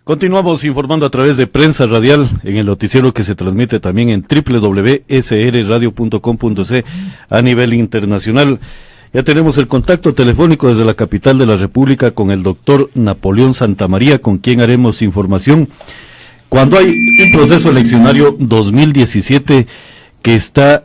Continuamos informando a través de Prensa Radial en el noticiero que se transmite también en www.srradio.com.c a nivel internacional. Ya tenemos el contacto telefónico desde la capital de la República con el doctor Napoleón Santamaría, con quien haremos información. Cuando hay un proceso eleccionario 2017 que está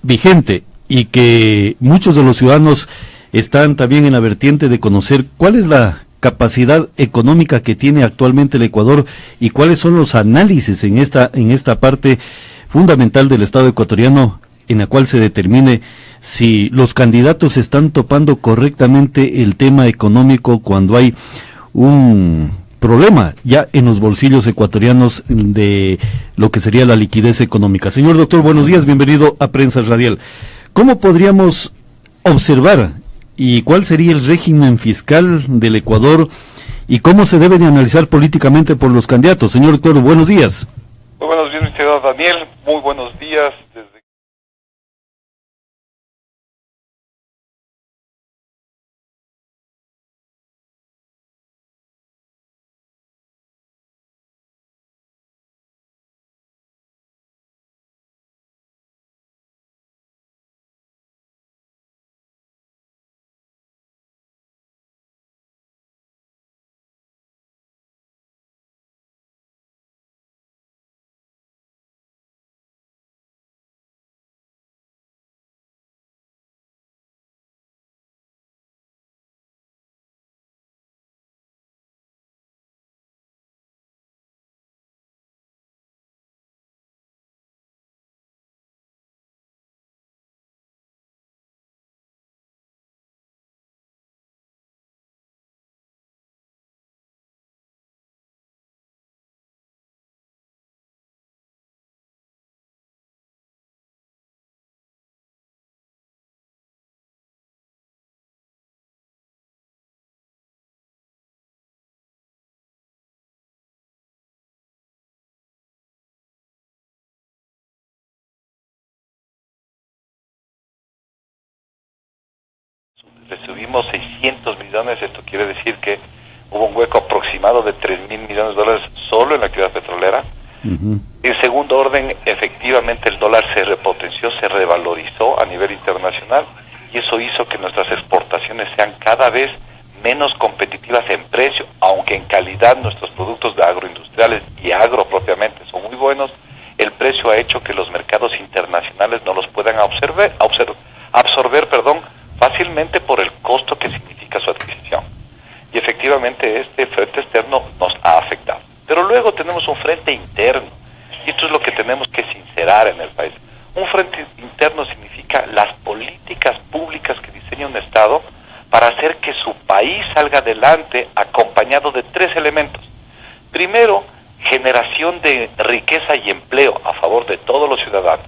vigente y que muchos de los ciudadanos están también en la vertiente de conocer cuál es la capacidad económica que tiene actualmente el Ecuador y cuáles son los análisis en esta parte fundamental del Estado ecuatoriano, en la cual se determine si los candidatos están topando correctamente el tema económico cuando hay un problema ya en los bolsillos ecuatorianos de lo que sería la liquidez económica. Señor doctor, buenos días, bienvenido a Prensa Radial. ¿Cómo podríamos observar y cuál sería el régimen fiscal del Ecuador y cómo se debe de analizar políticamente por los candidatos? Señor doctor, buenos días. Muy buenos días, mi estimado Daniel. Muy buenos días. Recibimos 600 millones, esto quiere decir que hubo un hueco aproximado de 3.000 millones de dólares solo en la actividad petrolera. En segundo orden, efectivamente el dólar se repotenció, se revalorizó a nivel internacional y eso hizo que nuestras exportaciones sean cada vez menos competitivas en precio, aunque en calidad nuestros productos de agroindustriales y agro propiamente son muy buenos. El precio ha hecho que los mercados internacionales no los puedan absorber, fácilmente por el costo que significa su adquisición. Y efectivamente este frente externo nos ha afectado. Pero luego tenemos un frente interno, y esto es lo que tenemos que sincerar en el país. Un frente interno significa las políticas públicas que diseña un Estado para hacer que su país salga adelante acompañado de tres elementos. Primero, generación de riqueza y empleo a favor de todos los ciudadanos.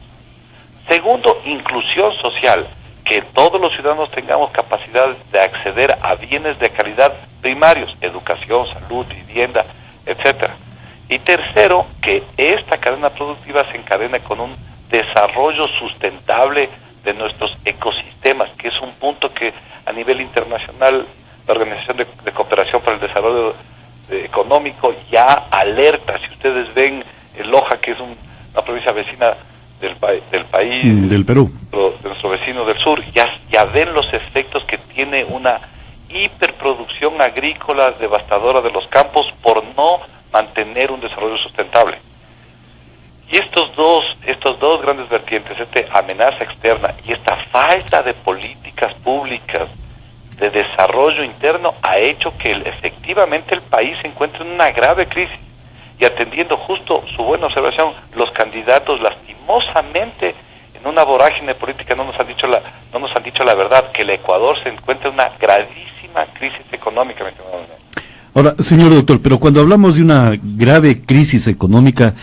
Segundo, inclusión social, que todos los ciudadanos tengamos capacidad de acceder a bienes de calidad primarios, educación, salud, vivienda, etcétera. Y tercero, que esta cadena productiva se encadene con un desarrollo sustentable de nuestros ecosistemas, que es un punto que a nivel internacional la Organización de Cooperación para el Desarrollo Económico ya alerta. Si ustedes ven el Loja, que es una provincia vecina del país, del Perú, de nuestro vecino del sur, ya ven los efectos que tiene una hiperproducción agrícola devastadora de los campos por no mantener un desarrollo sustentable. Y estos dos grandes vertientes, esta amenaza externa y esta falta de políticas públicas de desarrollo interno, ha hecho que efectivamente el país se encuentre en una grave crisis. Y atendiendo justo su buena observación, los candidatos lastimosamente en una vorágine política no nos han dicho la verdad, que el Ecuador se encuentra en una gravísima crisis económica. Ahora, señor doctor, pero cuando hablamos de una grave crisis económica,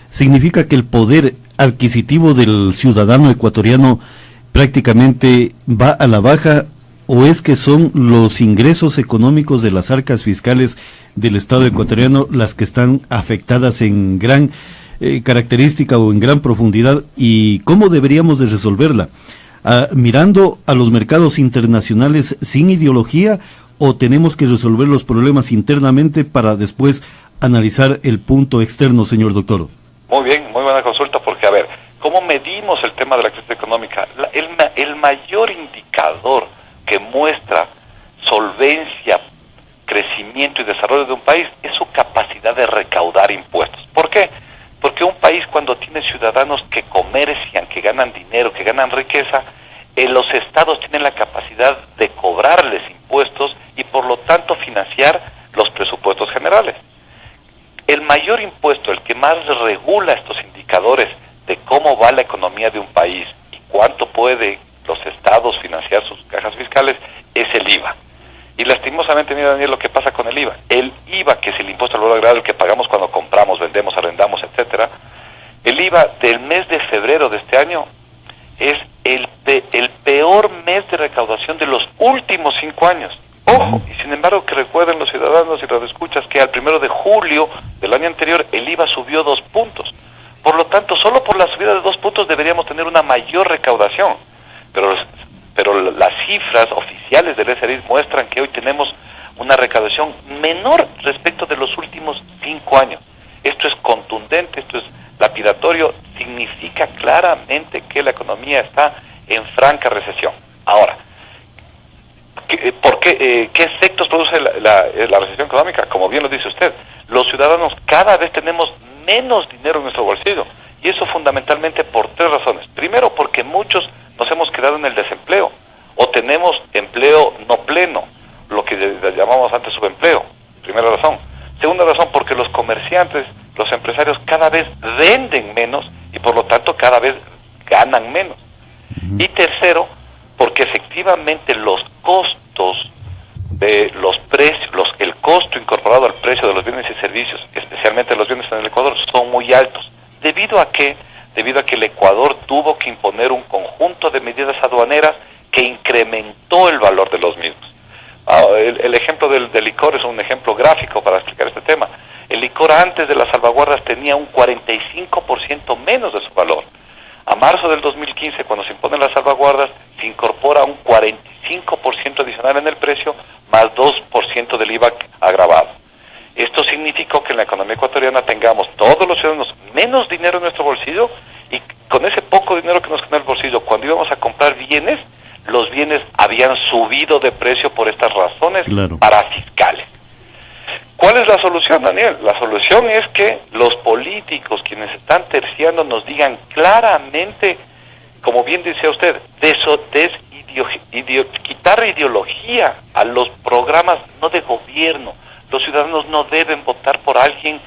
¿significa que el poder adquisitivo del ciudadano ecuatoriano prácticamente va a la baja, o es que son los ingresos económicos de las arcas fiscales del Estado ecuatoriano las que están afectadas en gran característica o en gran profundidad? ¿Y cómo deberíamos de resolverla? ¿Mirando a los mercados internacionales sin ideología o tenemos que resolver los problemas internamente para después analizar el punto externo, señor doctor? Muy bien, muy buena consulta, porque a ver, ¿cómo medimos el tema de la crisis económica? El mayor indicador que muestra solvencia, crecimiento y desarrollo de un país es su capacidad de recaudar impuestos. ¿Por qué? Porque un país, cuando tiene ciudadanos que comercian, que ganan dinero, que ganan riqueza, los estados tienen la capacidad de cobrarles impuestos y por lo tanto financiar los presupuestos generales. El mayor impuesto, el que más regula estos indicadores de cómo va la economía de un país y cuánto puede los estados financiar sus cajas fiscales, es el IVA. Y lastimosamente, mira, Daniel, lo que pasa con el IVA. El IVA, que es el impuesto al valor agregado, el que pagamos cuando compramos, vendemos, arrendamos, etcétera, el IVA del mes de febrero de este año es el peor mes de recaudación de los últimos 5 años. Ojo, y sin embargo que recuerden los ciudadanos y los escuchas que al 1 de julio del año anterior el IVA subió 2 puntos. Por lo tanto, solo por la subida de 2 puntos deberíamos tener una mayor recaudación. Pero las cifras oficiales del SRI muestran que hoy tenemos una recaudación menor respecto de los últimos 5 años. Esto es contundente, esto es lapidatorio, significa claramente que la economía está en franca recesión. Ahora, ¿qué efectos produce la recesión económica? Como bien lo dice usted, los ciudadanos cada vez tenemos menos dinero en nuestro bolsillo, y eso fundamentalmente por 3 razones. Primero, porque muchos nos hemos quedado en el desempleo, o tenemos empleo no pleno, lo que llamamos antes subempleo. Primera razón. Segunda razón, porque los comerciantes, los empresarios cada vez venden menos y por lo tanto cada vez ganan menos. Y tercero, porque efectivamente los costos de los precios, el costo incorporado al precio de los bienes y servicios, especialmente los bienes en el Ecuador, son muy altos. ¿Debido a qué? Debido a que el Ecuador tuvo que imponer un conjunto de medidas aduaneras que incrementó el valor de los mismos. El ejemplo del licor es un ejemplo gráfico para explicar este tema. El licor antes de las salvaguardas tenía un 45% menos de su valor. A marzo del 2015, cuando se imponen las salvaguardas, se incorpora un 45% adicional en el precio, más 2% del IVA agravado. Esto significó que en la economía ecuatoriana tengamos todos los ciudadanos menos dinero en nuestro bolsillo, y con ese poco dinero que nos queda en el bolsillo, cuando íbamos a comprar bienes, los bienes habían subido de precio por estas razones parafiscales. ¿Cuál es la solución, Daniel? La solución es que los políticos, quienes están terciando, nos digan claramente, como bien decía usted, quitar ideología a los programas no de gobierno. Los ciudadanos no deben votar por alguien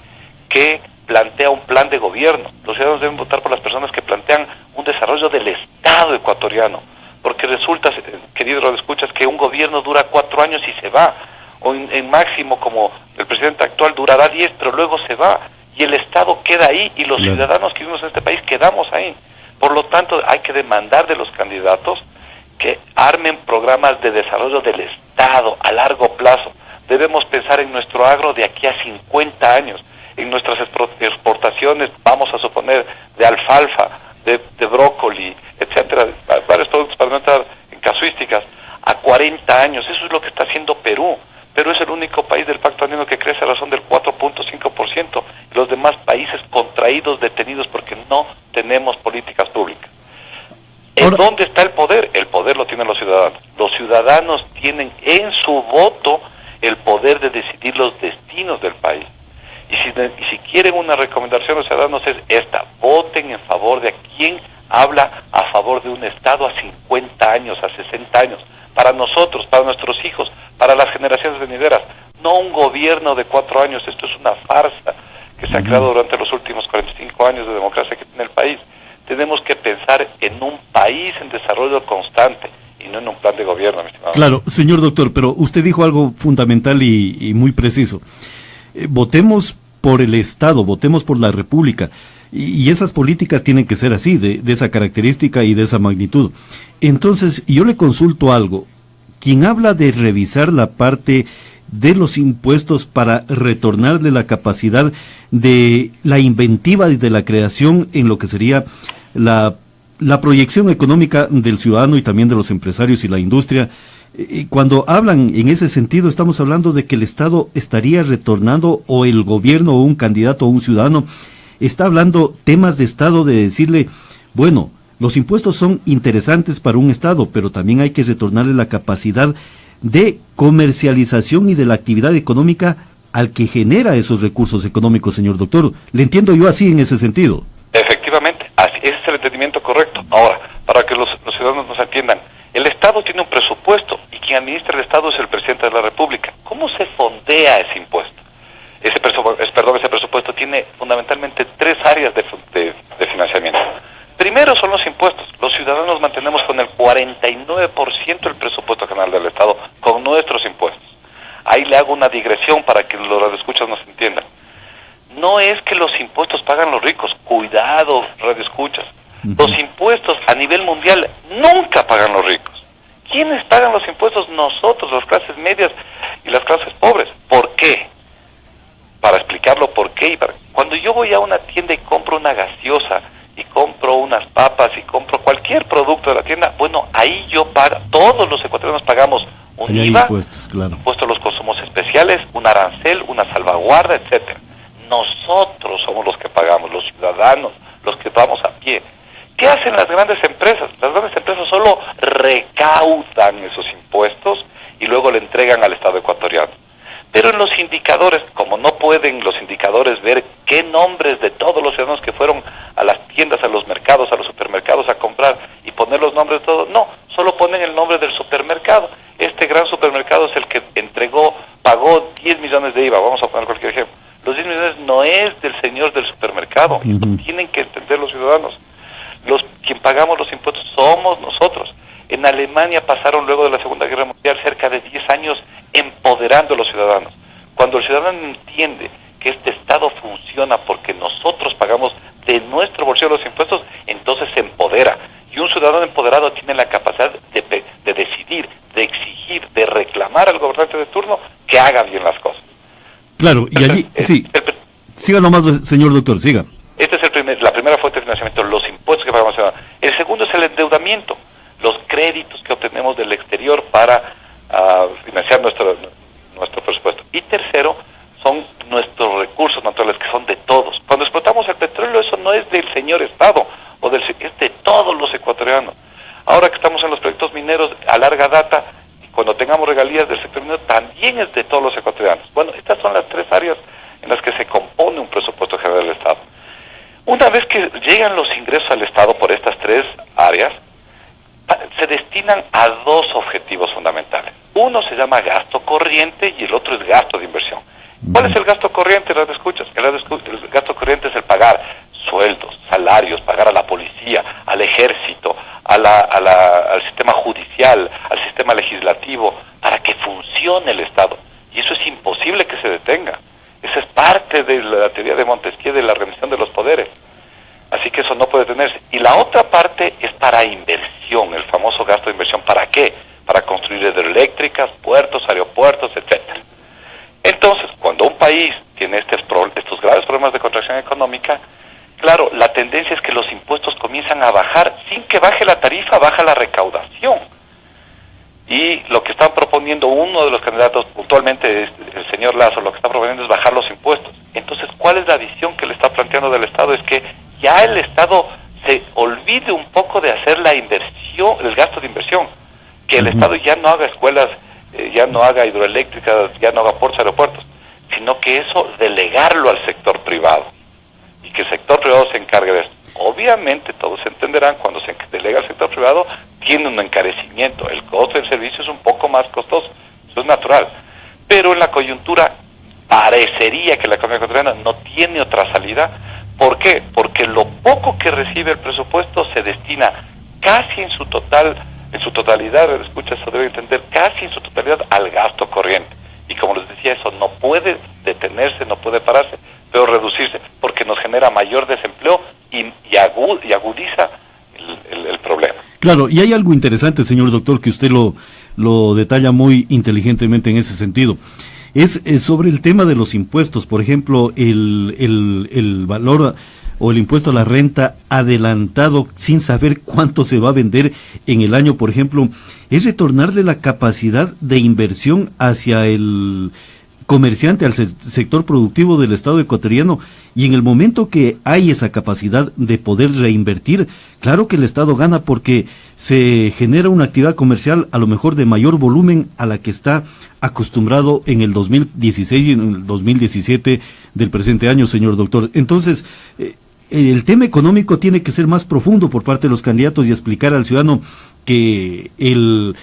que plantea un plan de gobierno. Los ciudadanos deben votar por las personas que plantean un desarrollo del Estado ecuatoriano. Porque resulta, queridos radioescuchas, que un gobierno dura 4 años y se va, o en máximo, como el presidente actual, durará 10, pero luego se va, y el Estado queda ahí, y los ciudadanos que vivimos en este país quedamos ahí. Por lo tanto, hay que demandar de los candidatos que armen programas de desarrollo del Estado a largo plazo. Debemos pensar en nuestro agro de aquí a 50 años, en nuestras exportaciones, vamos a suponer, de alfalfa, de brócoli, etcétera, varios productos para no entrar en casuísticas, a 40 años. Eso es lo que está haciendo Perú. Perú es el único país del Pacto Andino que crece a razón del 4.5%, y los demás países contraídos, detenidos, porque no tenemos políticas públicas. ¿En dónde está el poder? El poder lo tienen los ciudadanos. Los ciudadanos tienen en su voto el poder de decidir los destinos del país. Y si quieren una recomendación a los ciudadanos es esta: voten en favor de quien habla a favor de un Estado a 50 años, a 60 años, para nosotros, para nuestros hijos, para las generaciones venideras, no un gobierno de 4 años. Esto es una farsa que se ha creado durante los últimos 45 años de democracia que tiene el país. Tenemos que pensar en un país en desarrollo constante y no en un plan de gobierno, mi estimado. Claro, señor doctor, pero usted dijo algo fundamental y muy preciso. Votemos por el Estado, votemos por la República, y esas políticas tienen que ser así, de esa característica y de esa magnitud. Entonces, yo le consulto algo: quien habla de revisar la parte de los impuestos para retornarle la capacidad de la inventiva y de la creación en lo que sería la proyección económica del ciudadano y también de los empresarios y la industria, cuando hablan en ese sentido, estamos hablando de que el Estado estaría retornando, o el gobierno, o un candidato, o un ciudadano, está hablando temas de Estado, de decirle, bueno, los impuestos son interesantes para un Estado, pero también hay que retornarle la capacidad de comercialización y de la actividad económica al que genera esos recursos económicos, señor doctor. ¿Le entiendo yo así en ese sentido? Efectivamente, ese es el entendimiento correcto. Ahora, para que los ciudadanos nos entiendan, el Estado tiene un presupuesto y quien administra el Estado es el presidente de la República. ¿Cómo se fondea ese impuesto? Ese presupuesto tiene fundamentalmente tres áreas de financiamiento. Primero son los impuestos. Los ciudadanos mantenemos con el 49% del presupuesto general del Estado con nuestros impuestos. Ahí le hago una digresión para que los radioescuchas nos entiendan. No es que los impuestos pagan los ricos. Cuidado, radioescuchas. Los impuestos a nivel mundial nunca pagan los ricos. ¿Quiénes pagan los impuestos? Nosotros, las clases medias y las clases pobres. ¿Por qué? Para explicarlo por qué. Cuando yo voy a una tienda y compro una gaseosa, y compro unas papas, y compro cualquier producto de la tienda, bueno, ahí yo pago, todos los ecuatorianos pagamos un IVA, impuestos, claro. Impuesto a los consumos especiales, un arancel, una salvaguarda, etcétera. Nosotros somos los que pagamos, los ciudadanos, los que vamos a pie. ¿Qué hacen las grandes empresas? Las grandes empresas solo recaudan esos impuestos y luego le entregan al Estado ecuatoriano. Pero en los indicadores, como no pueden los indicadores ver qué nombres de todos los ciudadanos que fueron a las tiendas, a los mercados, a los supermercados a comprar y poner los nombres de todos, no, solo ponen el nombre del supermercado. Este gran supermercado es el que pagó 10 millones de IVA, vamos a poner cualquier ejemplo. Los 10 millones no es del señor del supermercado, esto tienen que entender los ciudadanos. Quien pagamos los impuestos somos nosotros. En Alemania pasaron luego de la Segunda Guerra Mundial cerca de 10 años empoderando a los ciudadanos. Cuando el ciudadano entiende que este Estado funciona porque nosotros pagamos de nuestro bolsillo los impuestos, entonces se empodera. Y un ciudadano empoderado tiene la capacidad de decidir, de exigir, de reclamar al gobernante de turno que haga bien las cosas. Claro, y allí, sí, siga nomás, señor doctor, siga. Esta es la primera fuente de financiamiento, los impuestos que pagamos. El segundo es el endeudamiento, los créditos que obtenemos del exterior para financiar nuestro presupuesto. Y tercero, son nuestros recursos naturales, que son de todos. Cuando explotamos el petróleo, eso no es del señor Estado, es de todos los ecuatorianos. Ahora que estamos en los proyectos mineros a larga data, y cuando tengamos regalías del sector minero, también es de todos los ecuatorianos. Bueno, estas son las tres áreas en las que se compone un presupuesto general del Estado. Una vez que llegan los ingresos al Estado por estas tres áreas, se destinan a dos objetivos fundamentales. Uno se llama gasto corriente y el otro es gasto de inversión. ¿Cuál es el gasto corriente? ¿Lo escuchas? El gasto corriente es el pagar sueldos, salarios, pagar a la policía, al ejército, al sistema judicial, al sistema legislativo, para que funcione el Estado. Y eso es imposible que se detenga. Esa es parte de la teoría de Montesquieu de la remisión de los poderes. Así que eso no puede detenerse. Y la otra parte es para inversión, el famoso gasto de inversión. ¿Para qué? Para construir hidroeléctricas, puertos, aeropuertos, etcétera. Entonces, cuando un país tiene estos graves problemas de contracción económica, claro, la tendencia es que los impuestos comienzan a bajar. Sin que baje la tarifa, baja la recaudación. Y lo que están proponiendo uno de los candidatos, puntualmente el señor Lazo, lo que está proponiendo es bajar los impuestos. Entonces, ¿cuál es la visión que le está planteando del Estado? Es que ya el Estado se olvide un poco de hacer la inversión, el gasto de inversión. Que el Estado ya no haga escuelas, ya no haga hidroeléctricas, ya no haga puertos, aeropuertos, sino que eso delegarlo al sector privado. Y que el sector privado se encargue de eso. Obviamente todos entenderán, cuando se delega al sector privado, tiene un encarecimiento, el costo del servicio es un poco más costoso, eso es natural, pero en la coyuntura parecería que la economía ecuatoriana no tiene otra salida. ¿Por qué? Porque lo poco que recibe el presupuesto se destina casi en su totalidad, escucha, eso debe entender, casi en su totalidad al gasto corriente. Y como les decía, eso no puede detenerse, no puede pararse, pero reducirse, porque nos genera mayor desempleo y agudiza el problema. Claro, y hay algo interesante, señor doctor, que usted lo detalla muy inteligentemente en ese sentido. es sobre el tema de los impuestos. Por ejemplo, el valor o el impuesto a la renta adelantado sin saber cuánto se va a vender en el año, por ejemplo, es retornarle la capacidad de inversión hacia el comerciante, al sector productivo del Estado ecuatoriano, y en el momento que hay esa capacidad de poder reinvertir, claro que el Estado gana porque se genera una actividad comercial a lo mejor de mayor volumen a la que está acostumbrado en el 2016 y en el 2017 del presente año, señor doctor. Entonces, el tema económico tiene que ser más profundo por parte de los candidatos y explicar al ciudadano que el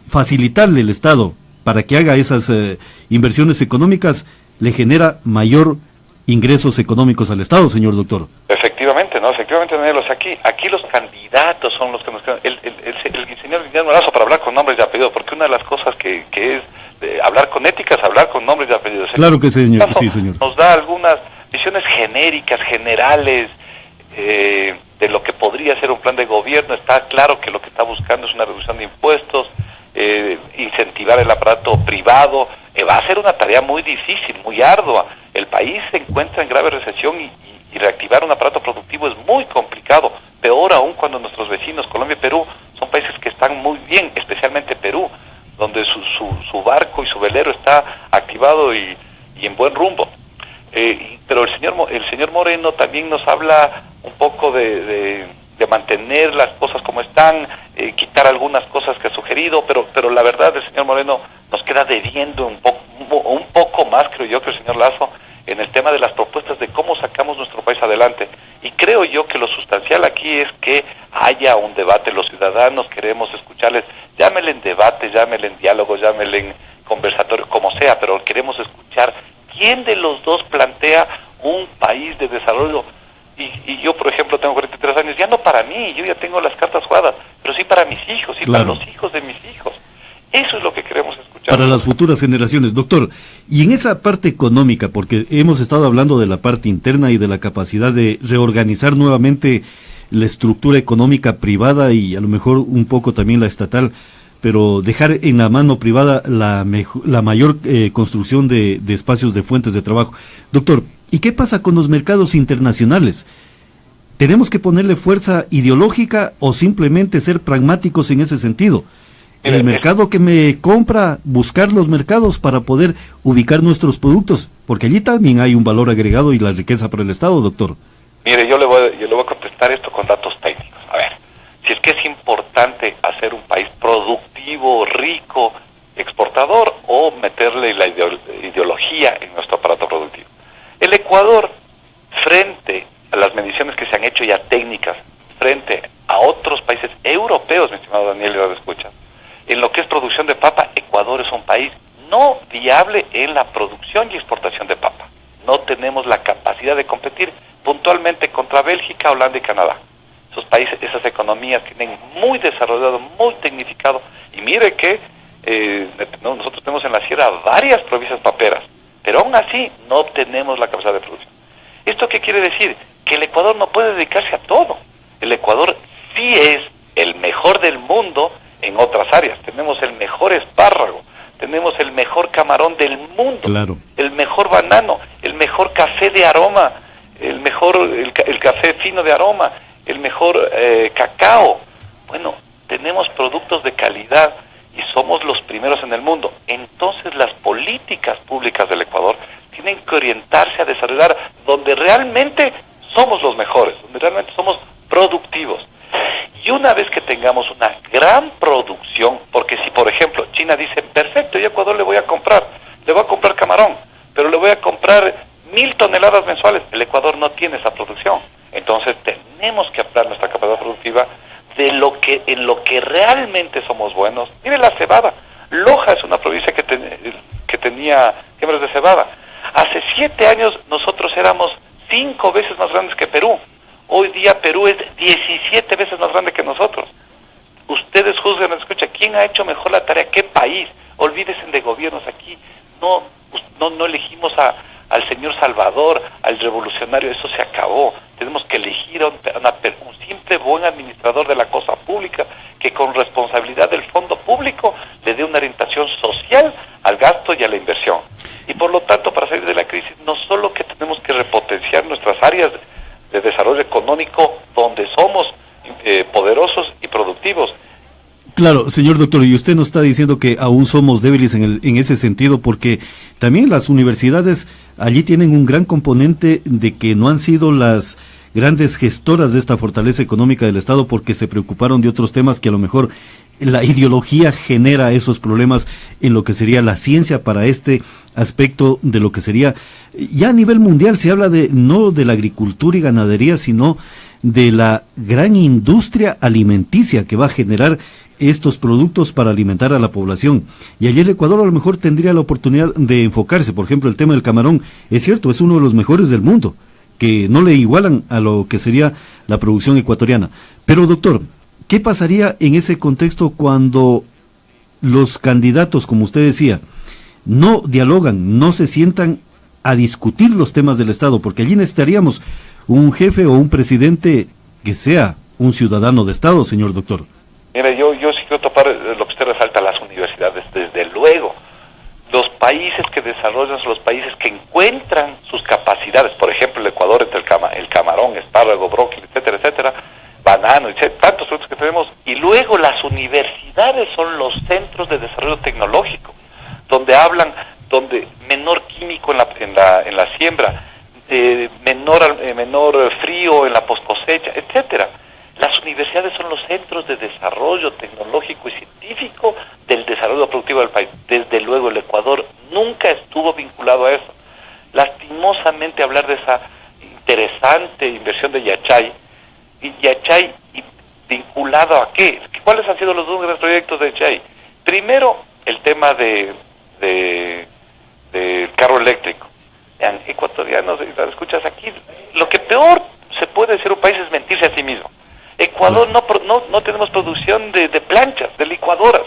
facilitarle el Estado para que haga esas inversiones económicas le genera mayor ingresos económicos al Estado, señor doctor. Efectivamente, ¿no? Efectivamente, Daniel, aquí los candidatos son los que nos quedan. El señor Guillermo Lazo, para hablar con nombres y apellidos, porque una de las cosas que es hablar con ética es hablar con nombres y apellidos. Claro que sí, señor. Sí, señor. Nos da algunas visiones genéricas, generales, de lo que podría ser un plan de gobierno. Está claro que lo que está buscando es una reducción de impuestos, incentivar el aparato privado. Va a ser una tarea muy difícil, muy ardua. El país se encuentra en grave recesión y reactivar un aparato productivo es muy complicado, peor aún cuando nuestros vecinos, Colombia y Perú, son países que están muy bien, especialmente Perú, donde su barco y su velero está activado y en buen rumbo. Pero el señor Moreno también nos habla un poco de mantener las cosas como están, quitar algunas cosas que ha sugerido, pero la verdad, el señor Moreno nos queda debiendo un poco más, creo yo, que el señor Lazo, en el tema de las propuestas de cómo sacamos nuestro país adelante. Y creo yo que lo sustancial aquí es que haya un debate. Los ciudadanos queremos escucharles, llámenle en debate, llámenle en diálogo, llámenle en conversatorio, como sea, pero queremos escuchar quién de los dos plantea un país de desarrollo. Y yo, por ejemplo, tengo 43 años, ya no para mí, yo ya tengo las cartas jugadas, pero sí para mis hijos, sí, claro, para los hijos de mis hijos. Eso es lo que queremos escuchar. Para las futuras generaciones, doctor. Y en esa parte económica, porque hemos estado hablando de la parte interna y de la capacidad de reorganizar nuevamente la estructura económica privada y a lo mejor un poco también la estatal, pero dejar en la mano privada la mayor construcción de espacios de fuentes de trabajo. Doctor, ¿y qué pasa con los mercados internacionales? ¿Tenemos que ponerle fuerza ideológica o simplemente ser pragmáticos en ese sentido? El mercado que me compra, buscar los mercados para poder ubicar nuestros productos, porque allí también hay un valor agregado y la riqueza para el Estado, doctor. Mire, yo le voy a contestar esto con datos técnicos. A ver, si es que es importante hacer un país productivo, rico, exportador, o meterle la ideología en nuestro aparato productivo. El Ecuador, frente a las mediciones que se han hecho ya técnicas, frente a otros países europeos, mi estimado Daniel, y lo escucha, en lo que es producción de papa, Ecuador es un país no viable en la producción y exportación de papa. No tenemos la capacidad de competir puntualmente contra Bélgica, Holanda y Canadá. Esos países, esas economías tienen muy desarrollado, muy tecnificado. Y mire que nosotros tenemos en la sierra varias provincias paperas, pero aún así no tenemos la capacidad de producción. ¿Esto qué quiere decir? Que el Ecuador no puede dedicarse a todo. El Ecuador sí es el mejor del mundo en otras áreas. Tenemos el mejor espárrago, tenemos el mejor camarón del mundo, claro, el mejor banano, el mejor café de aroma, el café fino de aroma, el mejor cacao. Bueno, tenemos productos de calidad y somos los primeros en el mundo. Entonces las políticas públicas del Ecuador tienen que orientarse a desarrollar donde realmente somos los mejores, donde realmente somos productivos. Y una vez que tengamos una gran producción, porque si por ejemplo China dice, perfecto, yo a Ecuador le voy a comprar camarón, pero le voy a comprar 1,000 toneladas mensuales, el Ecuador no tiene esa producción. Entonces tenemos que ampliar nuestra capacidad productiva en lo que realmente somos buenos. Mire la cebada. Loja es una provincia que tenía siembras de cebada. Hace 7 años nosotros éramos 5 veces más grandes que Perú. Hoy día Perú es 17 veces más grande que nosotros. Ustedes juzguen, escucha, ¿quién ha hecho mejor la tarea? ¿Qué país? Olvídense de gobiernos aquí. No elegimos al señor Salvador, al revolucionario, eso se acabó. Tenemos que elegir a un simple buen administrador de la cosa pública que con responsabilidad del fondo público le dé una orientación social al gasto y a la inversión. Y por lo tanto, para salir de la crisis, no solo que tenemos que repotenciar nuestras áreas de desarrollo económico donde somos poderosos y productivos. Claro, señor doctor, y usted nos está diciendo que aún somos débiles en ese sentido, porque también las universidades allí tienen un gran componente de que no han sido las grandes gestoras de esta fortaleza económica del Estado porque se preocuparon de otros temas que a lo mejor la ideología genera esos problemas en lo que sería la ciencia para este aspecto de lo que sería, ya a nivel mundial se habla de no de la agricultura y ganadería, sino de la gran industria alimenticia que va a generar estos productos para alimentar a la población. Y allí el Ecuador a lo mejor tendría la oportunidad de enfocarse, por ejemplo, el tema del camarón, es cierto, es uno de los mejores del mundo, que no le igualan a lo que sería la producción ecuatoriana. Pero doctor, ¿qué pasaría en ese contexto cuando los candidatos, como usted decía, no dialogan, no se sientan a discutir los temas del Estado? Porque allí necesitaríamos un jefe o un presidente que sea un ciudadano de Estado, señor doctor. Mire, yo sí quiero topar lo que usted resalta, las universidades, desde luego. Los países que desarrollan son los países que encuentran sus capacidades. Por ejemplo, el Ecuador entre el camarón, espárrago, brócoli, etcétera, etcétera, banano, etcétera, tantos productos que tenemos. Y luego las universidades son los centros de desarrollo tecnológico, donde menor químico en la siembra, menor frío en la poscosecha, etcétera. Las universidades son los centros de desarrollo tecnológico y científico del desarrollo productivo del país. Desde luego el Ecuador nunca estuvo vinculado a eso. Lastimosamente hablar de esa interesante inversión de Yachay, vinculado a qué? ¿Cuáles han sido los dos grandes proyectos de Yachay? Primero, el tema del carro eléctrico. Vean, ecuatorianos, escuchas aquí, lo que peor se puede decir un país es mentirse a sí mismo. Ecuador no tenemos producción de planchas, de licuadoras.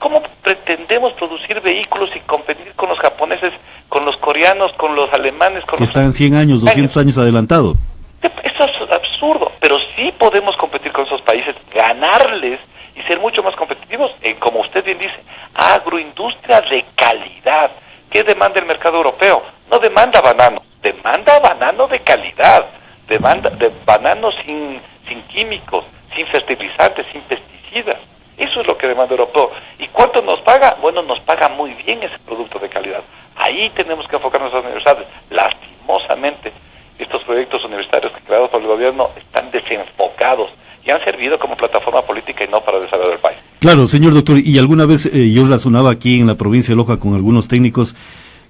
¿Cómo pretendemos producir vehículos y competir con los japoneses, con los coreanos, con los alemanes? Que están 100 años, 200 años adelantado. Eso es absurdo, pero sí podemos competir con esos países, ganarles y ser mucho más competitivos en, como usted bien dice, agroindustria de calidad. ¿Qué demanda el mercado europeo? No demanda banano, demanda banano de calidad, demanda de banano sin químicos, sin fertilizantes, sin pesticidas. Eso es lo que demanda el europeo. ¿Y cuánto nos paga? Bueno, nos paga muy bien ese producto de calidad. Ahí tenemos que enfocar nuestras universidades. Lastimosamente, estos proyectos universitarios creados por el gobierno están desenfocados y han servido como plataforma política y no para el desarrollo del país. Claro, señor doctor, y alguna vez yo razonaba aquí en la provincia de Loja con algunos técnicos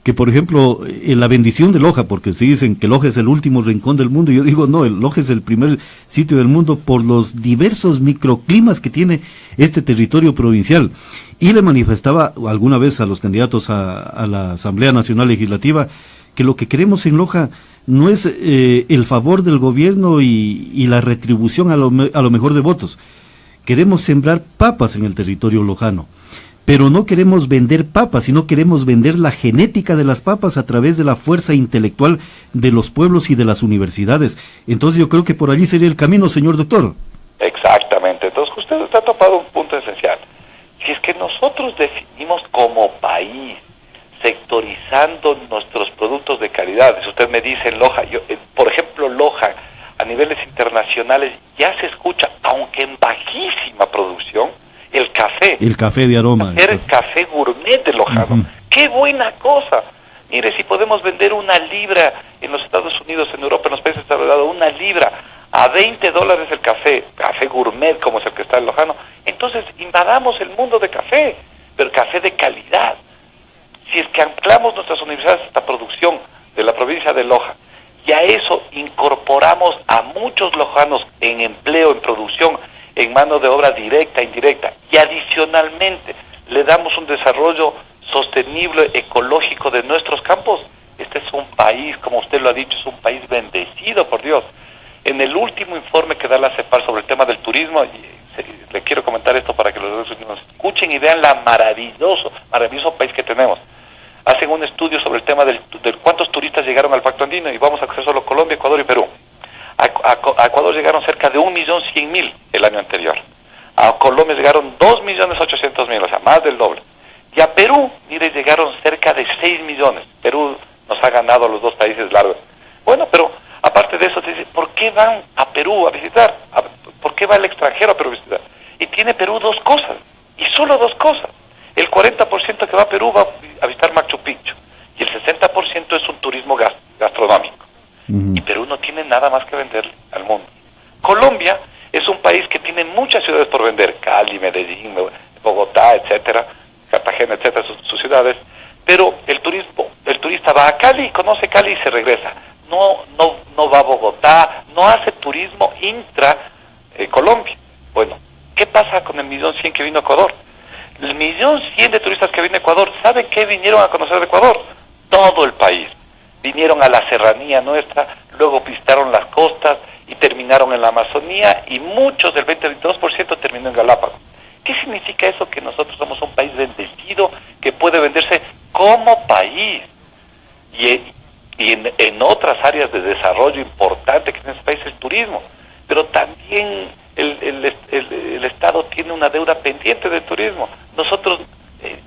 que, por ejemplo, la bendición de Loja, porque se dicen que Loja es el último rincón del mundo, y yo digo, no, Loja es el primer sitio del mundo por los diversos microclimas que tiene este territorio provincial. Y le manifestaba alguna vez a los candidatos a la Asamblea Nacional Legislativa que lo que queremos en Loja no es el favor del gobierno y la retribución a lo mejor de votos. Queremos sembrar papas en el territorio lojano. Pero no queremos vender papas, sino queremos vender la genética de las papas a través de la fuerza intelectual de los pueblos y de las universidades. Entonces yo creo que por allí sería el camino, señor doctor. Exactamente. Entonces usted está topado un punto esencial. Si es que nosotros definimos como país, sectorizando nuestros productos de calidad, si usted me dice en Loja, por ejemplo Loja, a niveles internacionales ya se escucha, aunque en bajísima producción, el café. El café de aroma. El café gourmet de Lojano. ¡Qué buena cosa! Mire, si podemos vender una libra en los Estados Unidos, en Europa, en los países desarrollados, una libra a $20 el café gourmet como es el que está en Lojano, entonces invadamos el mundo de café, pero café de calidad. Si es que anclamos nuestras universidades a esta producción de la provincia de Loja, y a eso incorporamos a muchos lojanos en empleo, en producción, en mano de obra directa, indirecta, y adicionalmente le damos un desarrollo sostenible, ecológico de nuestros campos. Este es un país, como usted lo ha dicho, es un país bendecido por Dios. En el último informe que da la CEPAL sobre el tema del turismo, le quiero comentar esto para que los nos escuchen y vean la maravilloso país que tenemos. Hacen un estudio sobre el tema del cuántos turistas llegaron al Pacto Andino, y vamos a coger solo Colombia, Ecuador y Perú. A Ecuador llegaron cerca de 1.100.000 el año anterior. A Colombia llegaron 2.800.000, o sea, más del doble. Y a Perú, mire, llegaron cerca de 6 millones. Perú nos ha ganado a los dos países largos. Bueno, pero aparte de eso, se dice, ¿por qué van a Perú a visitar? ¿Por qué va el extranjero a Perú a visitar? Y tiene Perú dos cosas, y solo dos cosas. El 40% que va a Perú va a visitar Machu Picchu, y el 60% es un turismo gastronómico. Y Perú no tiene nada más que vender al mundo. Colombia es un país que tiene muchas ciudades por vender, Cali, Medellín, Bogotá, etcétera, Cartagena, etcétera, sus ciudades, pero el turista va a Cali, conoce Cali y se regresa. No va a Bogotá, no hace turismo intra Colombia. Bueno, ¿qué pasa con el 1.100.000 que vino a Ecuador? El 1.100.000 de turistas que vino a Ecuador, ¿saben qué vinieron a conocer de Ecuador? Todo el país. Vinieron a la serranía nuestra, luego visitaron las costas y terminaron en la Amazonía, y muchos, del 20-22%, terminó en Galápagos. ¿Qué significa eso? Que nosotros somos un país bendecido, que puede venderse como país. Y en otras áreas de desarrollo importante que tiene este país, el turismo. Pero también el Estado tiene una deuda pendiente del turismo. Nosotros,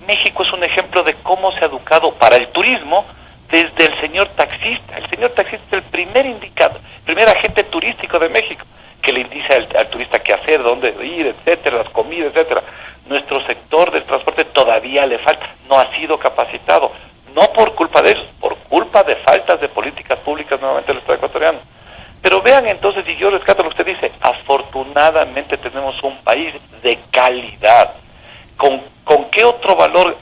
México es un ejemplo de cómo se ha educado para el turismo desde el señor taxista. El señor taxista es el primer agente turístico de México, que le dice al turista qué hacer, dónde ir, etcétera, las comidas, etcétera. Nuestro sector del transporte todavía le falta, no ha sido capacitado, no por culpa de ellos, por culpa de faltas de políticas públicas nuevamente del Estado ecuatoriano. Pero vean entonces, y yo rescato lo que usted dice, afortunadamente tenemos un país de calidad. ¿Con qué otro valor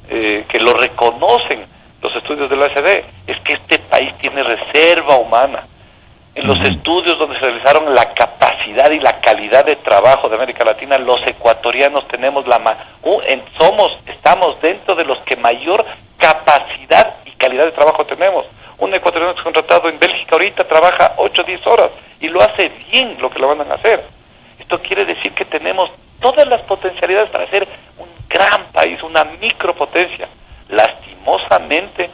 que lo reconocen los estudios de la OECD? Es que este país tiene reserva humana. En los estudios donde se realizaron la capacidad y la calidad de trabajo de América Latina, los ecuatorianos tenemos estamos dentro de los que mayor capacidad y calidad de trabajo tenemos. Un ecuatoriano que es contratado en Bélgica ahorita trabaja 8 o 10 horas y lo hace bien lo que lo van a hacer. Esto quiere decir que tenemos todas las potencialidades para ser un gran país, una micropotencia. Lastimosamente,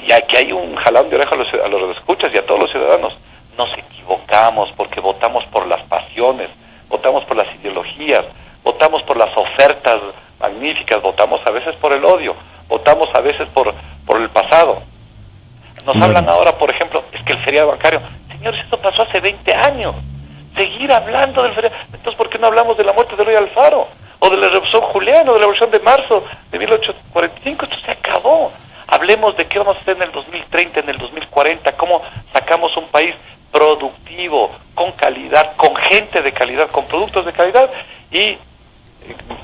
ya que hay un jalón de oreja a los escuchas y a todos los ciudadanos, nos equivocamos porque votamos por las pasiones, votamos por las ideologías, votamos por las ofertas magníficas, votamos a veces por el odio, votamos a veces por el pasado. Nos hablan ahora, por ejemplo, es que el feriado bancario, señores, esto pasó hace 20 años, seguir hablando del feriado, entonces ¿por qué no hablamos de la muerte de Eloy Alfaro? O de la Revolución Juliana, o de la Revolución de marzo de 1845, esto se acabó. Hablemos de qué vamos a hacer en el 2030, en el 2040, cómo sacamos un país productivo, con calidad, con gente de calidad, con productos de calidad y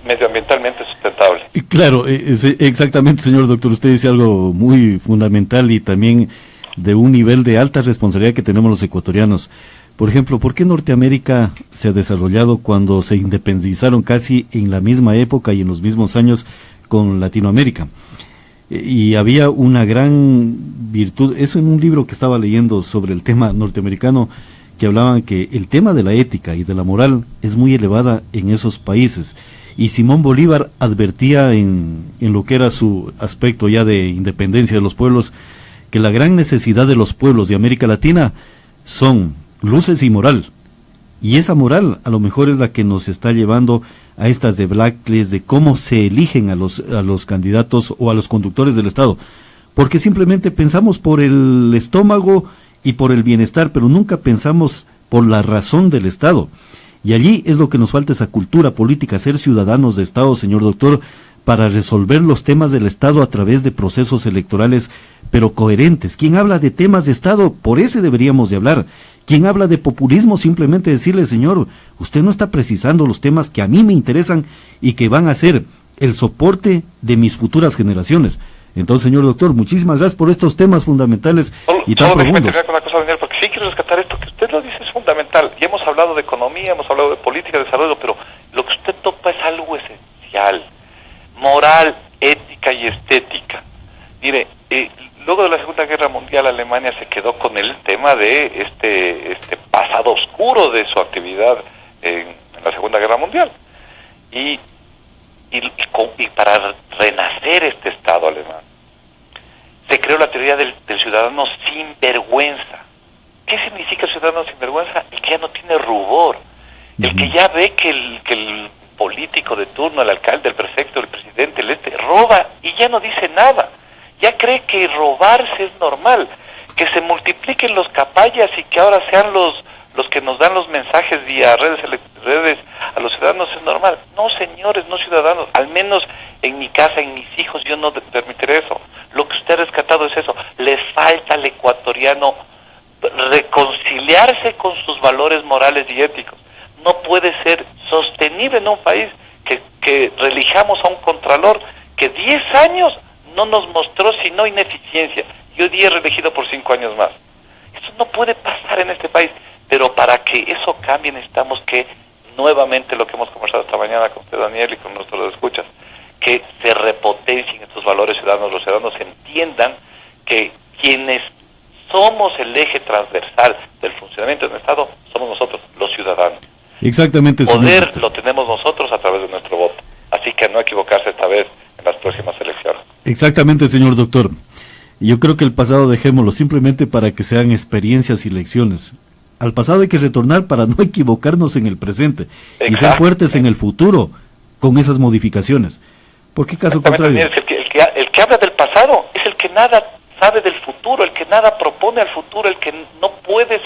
medioambientalmente sustentable. Claro, exactamente, señor doctor, usted dice algo muy fundamental y también de un nivel de alta responsabilidad que tenemos los ecuatorianos. Por ejemplo, ¿por qué Norteamérica se ha desarrollado cuando se independizaron casi en la misma época y en los mismos años con Latinoamérica? Y había una gran virtud, eso en un libro que estaba leyendo sobre el tema norteamericano, que hablaban que el tema de la ética y de la moral es muy elevada en esos países. Y Simón Bolívar advertía en lo que era su aspecto ya de independencia de los pueblos, que la gran necesidad de los pueblos de América Latina son luces y moral. Y esa moral a lo mejor es la que nos está llevando a estas debacles de cómo se eligen a los candidatos o a los conductores del Estado. Porque simplemente pensamos por el estómago y por el bienestar, pero nunca pensamos por la razón del Estado. Y allí es lo que nos falta, esa cultura política, ser ciudadanos de Estado, señor doctor, para resolver los temas del Estado a través de procesos electorales, pero coherentes. Quien habla de temas de Estado, por ese deberíamos de hablar. Quien habla de populismo, simplemente decirle, señor, usted no está precisando los temas que a mí me interesan y que van a ser el soporte de mis futuras generaciones. Entonces, señor doctor, muchísimas gracias por estos temas fundamentales y tan profundos. Con una cosa, Daniel, porque sí quiero rescatar esto que usted lo dice, es fundamental. Y hemos hablado de economía, hemos hablado de política, de desarrollo, pero lo que usted topa es algo esencial. Moral, ética y estética. Mire, luego de la Segunda Guerra Mundial, Alemania se quedó con el tema de este pasado oscuro de su actividad en la Segunda Guerra Mundial. Y para renacer este Estado alemán, se creó la teoría del ciudadano sin vergüenza. ¿Qué significa el ciudadano sin vergüenza? El que ya no tiene rubor, el que ya ve que el político de turno, el alcalde, el prefecto, el presidente, roba y ya no dice nada. Ya cree que robarse es normal, que se multipliquen los capayas y que ahora sean los que nos dan los mensajes vía redes a los ciudadanos es normal. No, señores, no ciudadanos, al menos en mi casa, en mis hijos, yo no permitiré eso. Lo que usted ha rescatado es eso. Le falta al ecuatoriano reconciliarse con sus valores morales y éticos. No puede ser sostenible en un país que relijamos a un contralor que 10 años no nos mostró sino ineficiencia y hoy día es reelegido por 5 años más. Eso no puede pasar en este país, pero para que eso cambie necesitamos que nuevamente lo que hemos conversado esta mañana con usted, Daniel, y con nuestros escuchas, que se repotencien estos valores ciudadanos, los ciudadanos entiendan que quienes somos el eje transversal del funcionamiento del Estado somos nosotros, los ciudadanos. Exactamente. Poder lo tenemos nosotros a través de nuestro voto, así que no equivocarse esta vez en las próximas elecciones. Exactamente, señor doctor. Yo creo que el pasado dejémoslo simplemente para que sean experiencias y lecciones. Al pasado hay que retornar para no equivocarnos en el presente. Exacto. Y ser fuertes en el futuro con esas modificaciones. ¿Por qué caso contrario? El que habla del pasado es el que nada sabe del futuro, el que nada propone al futuro, el que no puede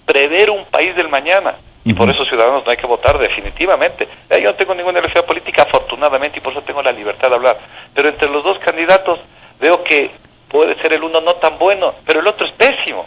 prever un país del mañana. Y por eso, ciudadanos, no hay que votar definitivamente. Yo no tengo ninguna elección política, afortunadamente, y por eso tengo la libertad de hablar. Pero entre los dos candidatos veo que puede ser el uno no tan bueno, pero el otro es pésimo.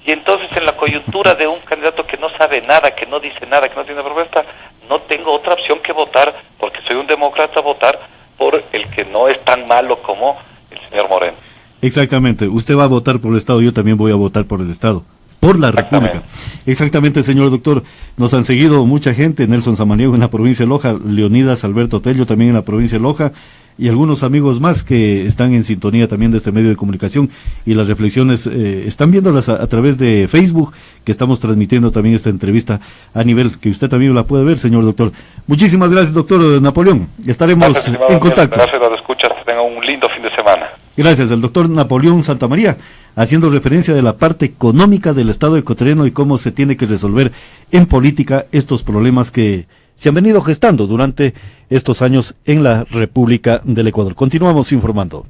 Y entonces, en la coyuntura de un candidato que no sabe nada, que no dice nada, que no tiene propuesta, no tengo otra opción que votar, porque soy un demócrata, votar por el que no es tan malo como el señor Moreno. Exactamente. Usted va a votar por el Estado, yo también voy a votar por el Estado. Por la República. Exactamente, señor doctor. Nos han seguido mucha gente, Nelson Samaniego en la provincia de Loja, Leonidas Alberto Tello también en la provincia de Loja, y algunos amigos más que están en sintonía también de este medio de comunicación, y las reflexiones están viéndolas a través de Facebook, que estamos transmitiendo también esta entrevista a nivel, que usted también la puede ver, señor doctor. Muchísimas gracias, doctor Napoleón. Estaremos en contacto. Gracias a los escuchas, que tengan un lindo fin de semana. Gracias, el doctor Napoleón Santamaría, haciendo referencia de la parte económica del Estado ecuatoriano y cómo se tiene que resolver en política estos problemas que se han venido gestando durante estos años en la República del Ecuador. Continuamos informando.